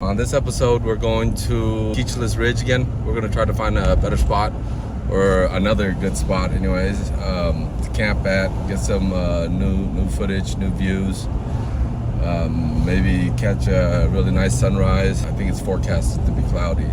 On this episode, we're going to Keechless Ridge again. We're going to try to find a better spot or another good spot anyways to camp at, get some new footage, new views, maybe catch a really nice sunrise. I think it's forecasted to be cloudy.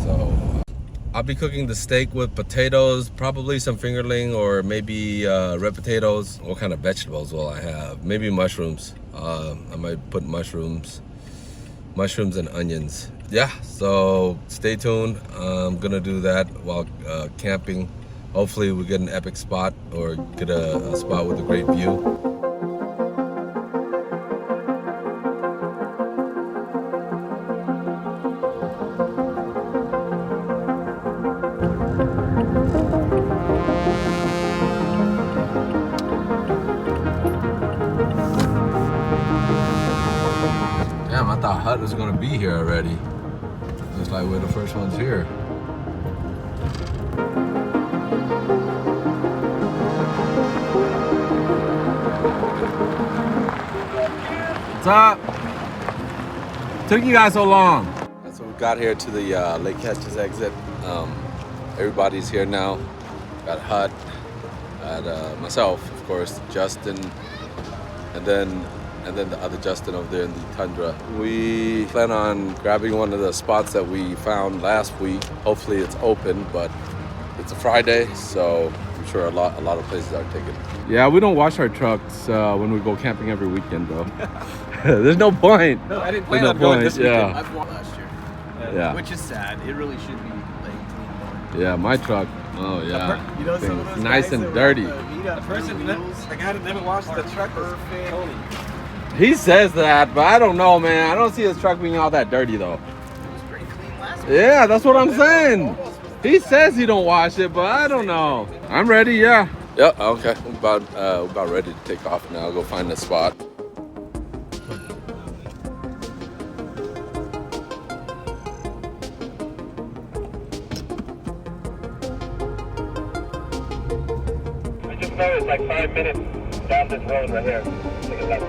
So I'll be cooking the steak with potatoes, probably some fingerling or maybe red potatoes. What kind of vegetables will I have? Maybe mushrooms. I might put mushrooms and onions. Yeah, so stay tuned. I'm gonna do that while camping. Hopefully we get an epic spot or get a spot with a great view. Damn, I thought Hut was gonna be here already. Looks like we're the first ones here. What's up? Took you guys so long. So we got here to the Lake Catches exit. Everybody's here now. Got Hut, got myself, of course, Justin, and then the other Justin over there in the tundra. We plan on grabbing one of the spots that we found last week. Hopefully it's open, but it's a Friday, so I'm sure a lot of places are taken. Yeah, we don't wash our trucks when we go camping every weekend, though. There's no point. No, I didn't plan on going this weekend. Yeah. I've walked last year. Yeah. Which is sad. It really should be like clean more. Yeah, my truck. Oh yeah. You know, some of those nice guys and that dirty. The person, the guy that never washed the truck is Tony. He says that, but I don't know, man. I don't see his truck being all that dirty, though. It was pretty clean last week. Yeah, that's what I'm saying. He says he don't wash it, but I don't know. I'm ready, yeah. Yeah, okay. We're about ready to take off now. I'll go find a spot. We just noticed like 5 minutes down this road right here. Take a left.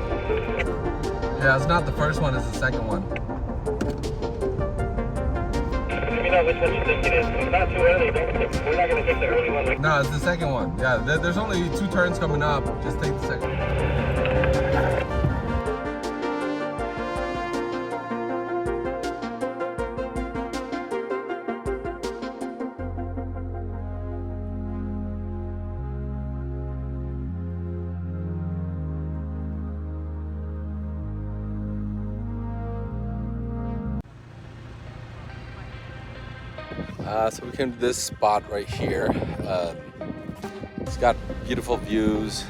Yeah, it's not the first one, it's the second one. Let me know which one you think it is. It's not too early. We're not going to take the early one. Like, No, it's the second one. Yeah, there's only 2 turns coming up. Just take the second one. So we came to this spot right here. It's got beautiful views.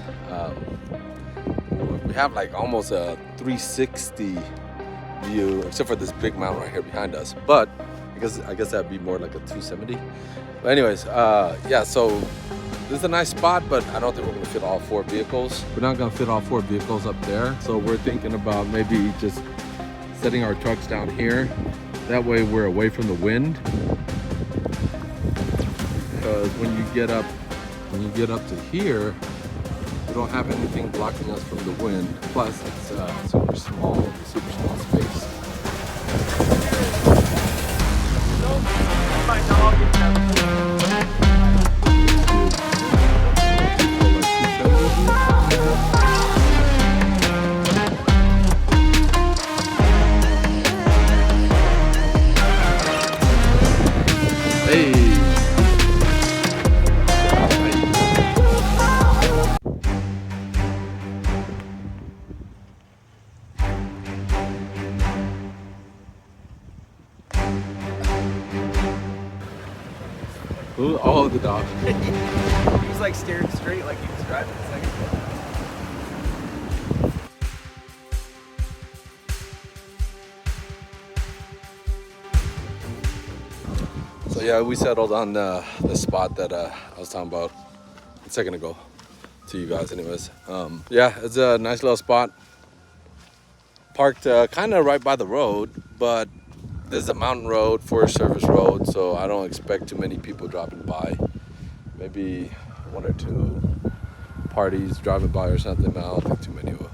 We have like almost a 360 view, except for this big mountain right here behind us. But I guess that'd be more like a 270. But anyways, yeah. So this is a nice spot, but I don't think we're gonna fit all 4 vehicles. We're not gonna fit all 4 vehicles up there. So we're thinking about maybe just setting our trucks down here. That way we're away from the wind. Because when you get up to here, we don't have anything blocking us from the wind. Plus, it's super small space. My dog is Hey. Oh, the dog. He's like staring straight like he was driving a second ago. So yeah, we settled on the spot that I was talking about a second ago to you guys anyways. Yeah, it's a nice little spot. Parked kind of right by the road, but there's a mountain road, Forest Service road, so I don't expect too many people dropping by. Maybe 1 or 2 parties driving by or something. I don't think too many will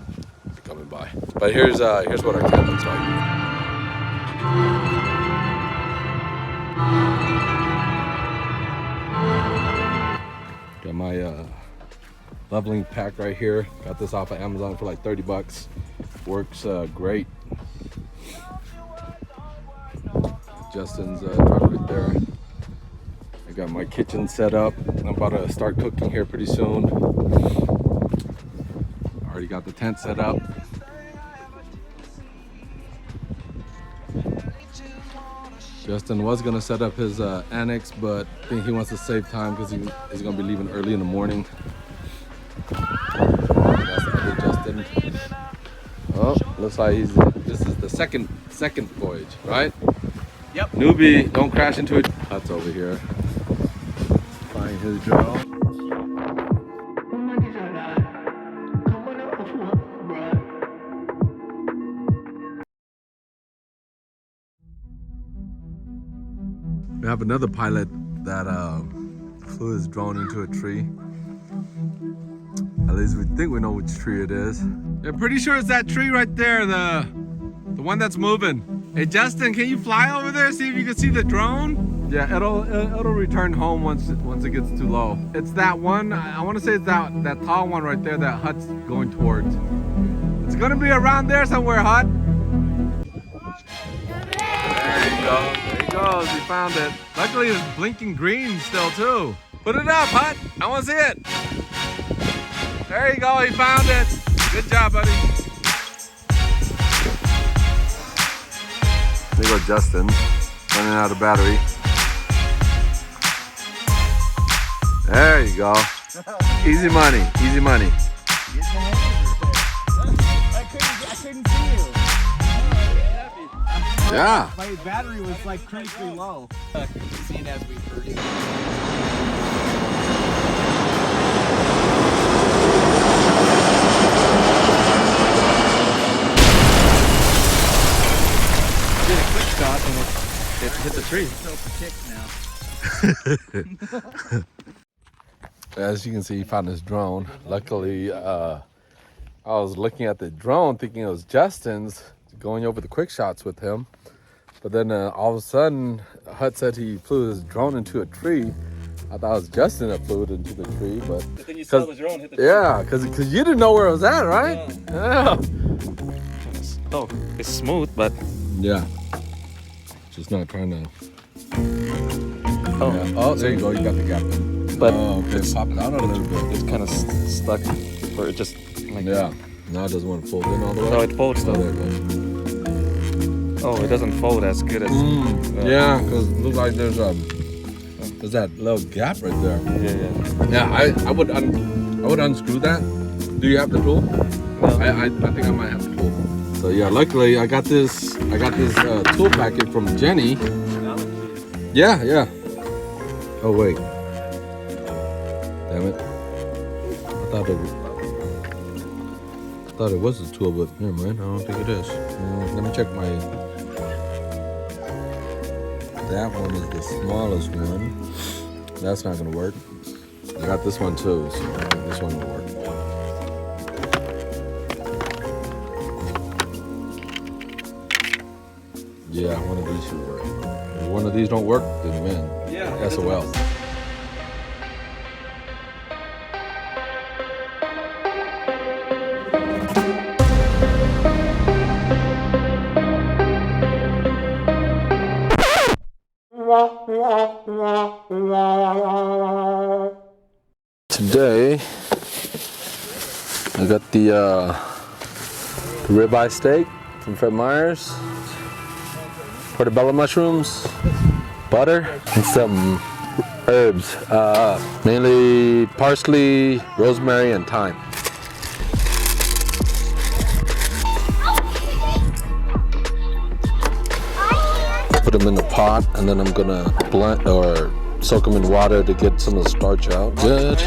be coming by. But here's what our camp looks like. leveling pack right here. Got this off of Amazon for like 30 bucks. Works great. Justin's truck right there. I got my kitchen set up. I'm about to start cooking here pretty soon. Already got the tent set up. Justin was gonna set up his annex, but I think he wants to save time because he's gonna be leaving early in the morning. That's the other Justin. Oh, looks like this is the second voyage, right? Yep. Newbie, don't crash into it. That's over here. Flying his drone. We have another pilot that flew his drone into a tree. At least we think we know which tree it is. Yeah, pretty sure it's that tree right there, the one that's moving. Hey Justin, can you fly over there, see if you can see the drone? Yeah, it'll return home once it gets too low. It's that one. I want to say it's that tall one right there that Hut's going towards. It's gonna be around there somewhere, Hut. There you go. There he goes. We found it. Luckily, it's blinking green still too. Put it up, Hut. I want to see it. There you go. He found it. Good job, buddy. There you go, Justin. Running out of battery. There you go. Easy money. Easy money. I couldn't see you. Yeah. My battery was like critically low. Seeing as we heard it. Did a quick shot and it hit the tree. So for kicks now. As you can see, he found his drone. Luckily, I was looking at the drone thinking it was Justin's, going over the quick shots with him. But then all of a sudden, Hut said he flew his drone into a tree. I thought it was Justin that flew it into the tree, but then you saw the drone hit the tree. Yeah, because you didn't know where it was at, right? Yeah. Oh, it's smooth, but Yeah. Just not trying to. oh, Yeah. Oh, there you go. You got the gap. But oh, okay, pop it out a little bit. it's kind of stuck, or it just like Yeah. Now it doesn't want to fold in all the way. No, it folds Oh, though. there it goes. Oh, it doesn't fold as good as. Yeah, because it looks like there's that little gap right there. Yeah. Yeah, I would unscrew that. Do you have the tool? No. I think I might have the tool. So yeah, luckily I got this tool packet from Jenny. Yeah. Oh wait. Damn it. I thought it was a tool, but never mind. I don't think it is. Let me check my. That one is the smallest one. That's not gonna work. I got this one too, so I think this one will work. Yeah, one of these should work. If one of these don't work, then man, Yeah. SOL. Today, I got the ribeye steak from Fred Meyer's, portobello mushrooms, butter, and some herbs, mainly parsley, rosemary, and thyme. Put them in the pot, and then I'm gonna blend or soak them in water to get some of the starch out. Good.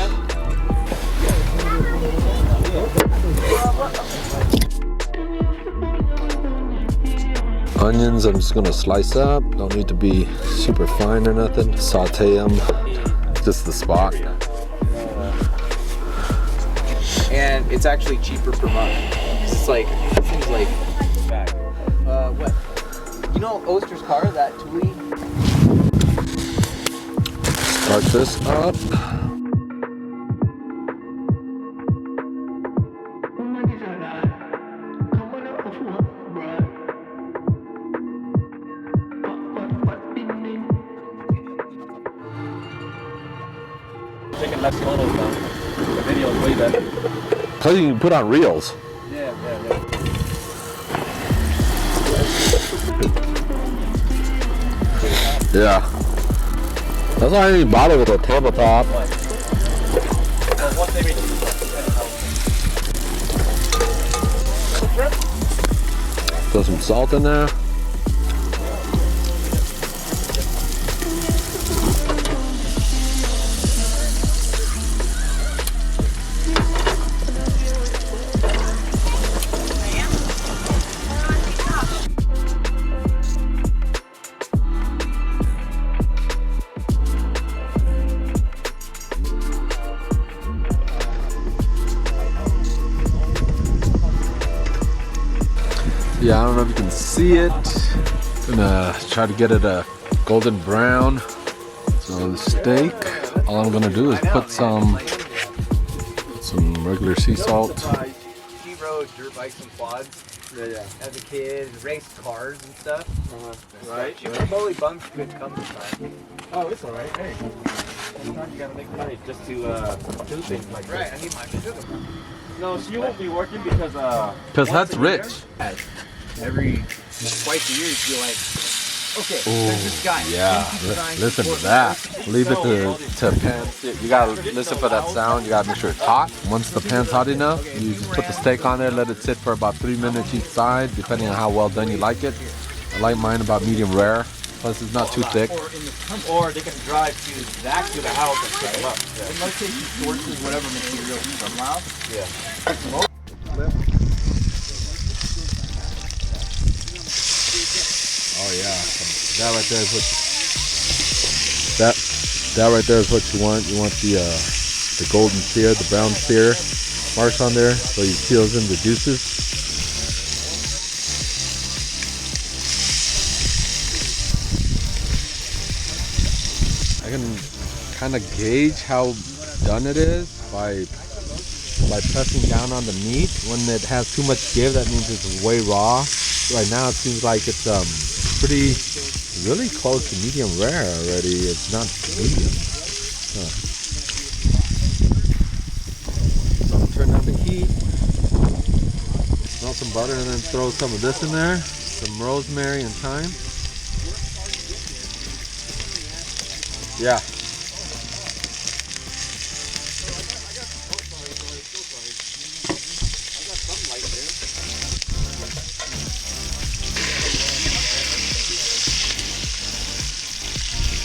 Onions, I'm just gonna slice up. Don't need to be super fine or nothing. Saute them, just the spot. And it's actually cheaper per month. It's like, it seems like, what? You know Oster's car, that Thule? Start this up. taking less photos now. The video is way better. So you can put on reels. Yeah. Yeah. That's why I didn't bother with a tabletop. Well, once they reach Throw some salt in there. Yeah, I don't know if you can see it. Gonna try to get it a golden brown. So the steak, all I'm gonna do is put some regular sea salt. She rode dirt bikes and quads. As a kid, raced cars and stuff. Right. She was totally bummed she couldn't come this time. Oh, it's alright. Hey. Sometimes you gotta make money just to do things like that. Right, I need my sugar. No, she won't be working because That's rich. Every twice a year, you feel like, okay, there's this guy. Yeah, listen to that. Leave it to pan. You gotta listen for that sound. You gotta make sure it's hot. Once the pan's hot enough, you just put the steak on there, let it sit for about 3 minutes each side, depending on how well done you like it. I like mine about medium rare. Plus, it's not too thick. or they can drive back to the house and pick them up. Yeah. In most cases, sources whatever material from Laos. Yeah. Oh yeah, that right there is what that right there is what you want. You want the golden sear, the brown sear marks on there, so you seals in the juices. I can kind of gauge how done it is by pressing down on the meat. When it has too much give, that means it's way raw. Right now it seems like it's really close to medium rare already. It's not medium. So I'm gonna turn down the heat, melt some butter, and then throw some of this in there, some rosemary and thyme. Yeah.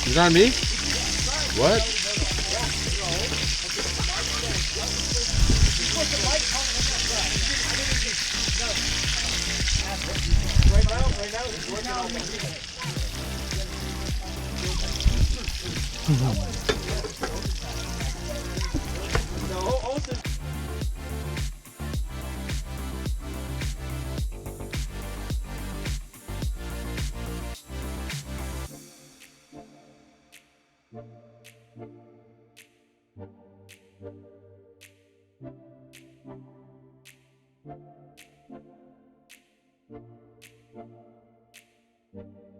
Is that me? What? Right now, he's working on the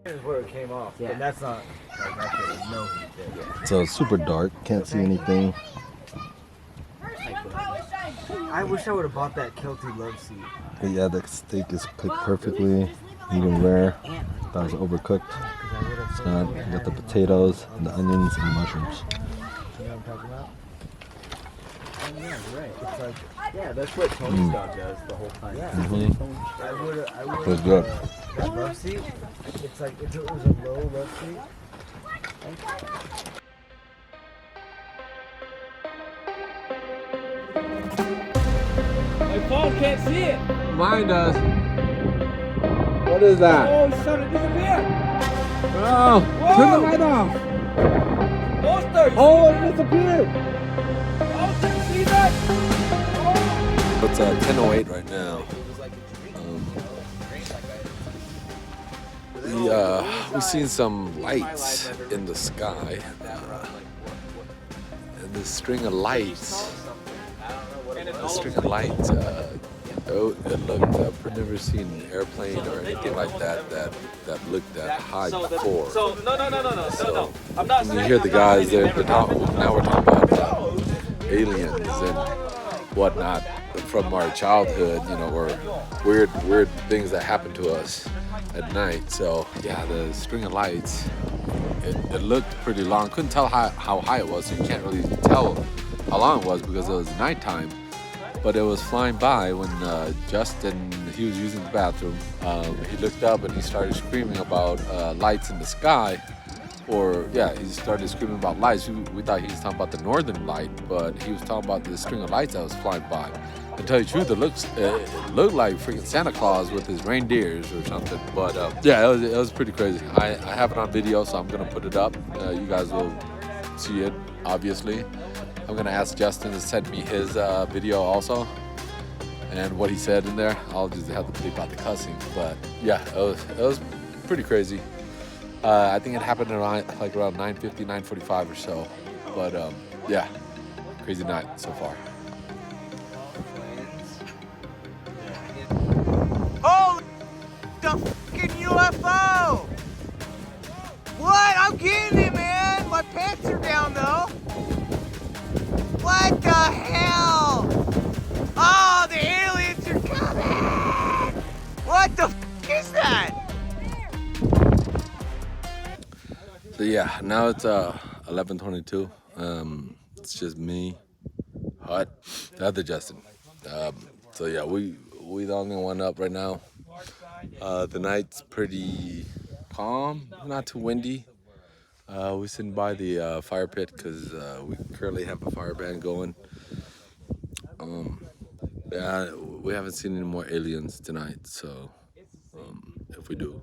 Here's where it came off, but that's not like actually no heat there. So it's super dark, can't see anything. I wish I would have bought that Kelty love seat. But yeah, the steak is cooked perfectly, medium rare. That was overcooked. It's not. You got the potatoes and the onions and the mushrooms. You know what I'm talking about? Oh, yeah, right. It's like, yeah, that's what Tony's dog does the whole time. Yeah. I would. It's good. That love seat. It's like if it was a low love seat. My phone can't see it. Mine does. What is that? Oh, it's starting to disappear. Oh, turn the light off. Oster, you Oh, see it disappeared. that? Oster, you see that? Oh. It's 10:08 right now. We've seen some lights in the sky, and this string of lights. It looked. I've never seen an airplane or anything like that looked that high before. So no. I'm not. And you hear the guys there at the top. Now we're talking about aliens and whatnot from our childhood, you know, or weird things that happen to us at night. So yeah, the string of lights, it looked pretty long. Couldn't tell how high it was, so you can't really tell how long it was because it was nighttime. But it was flying by when Justin, he was using the bathroom. He looked up and he started screaming about lights in the sky. Or yeah, he started screaming about lights. We thought he was talking about the northern light, but he was talking about the string of lights that was flying by. To tell you the truth, it looked like freaking Santa Claus with his reindeers or something. But yeah, it was pretty crazy. I have it on video, so I'm gonna put it up. You guys will see it, obviously. I'm gonna ask Justin to send me his video also, and what he said in there. I'll just have to bleep out the cussing. But yeah, it was pretty crazy. I think it happened around 9:50, 9:45 or so. But yeah, crazy night so far. Holy the fucking UFO! What? I'm getting it, man! My pants are down though! What the hell? Oh, the aliens are coming! What the is that? So yeah, now it's 11:22. It's just me, Hut, the other Justin. So yeah, we the only one up right now. The night's pretty calm, not too windy. We're sitting by the fire pit because we currently have a fire ban going. Yeah, we haven't seen any more aliens tonight, so if we do,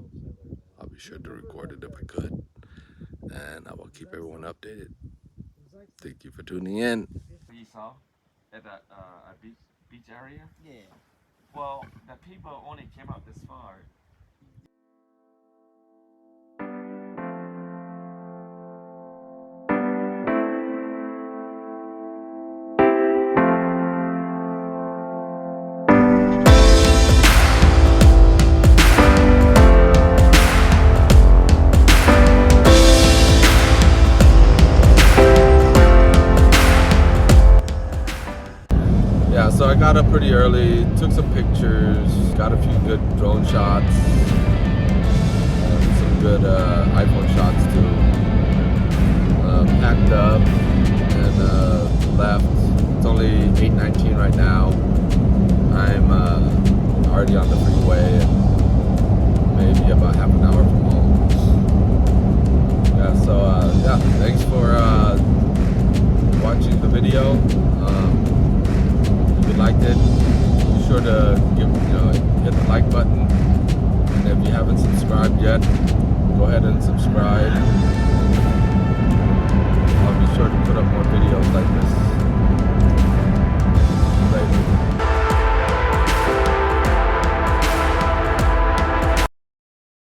I'll be sure to record it if I could, and I will keep everyone updated. Thank you for tuning in. You saw at that beach area? Yeah. Well, the people only came out this far. Yeah, so I got up pretty early, took some pictures, got a few good drone shots, some good iPhone shots too. Packed up and left. It's only 8:19 right now. I'm already on the freeway and maybe about half an hour from home. Yeah, so yeah, thanks for watching the video. If you liked it, be sure to hit the like button, and if you haven't subscribed yet, go ahead and subscribe.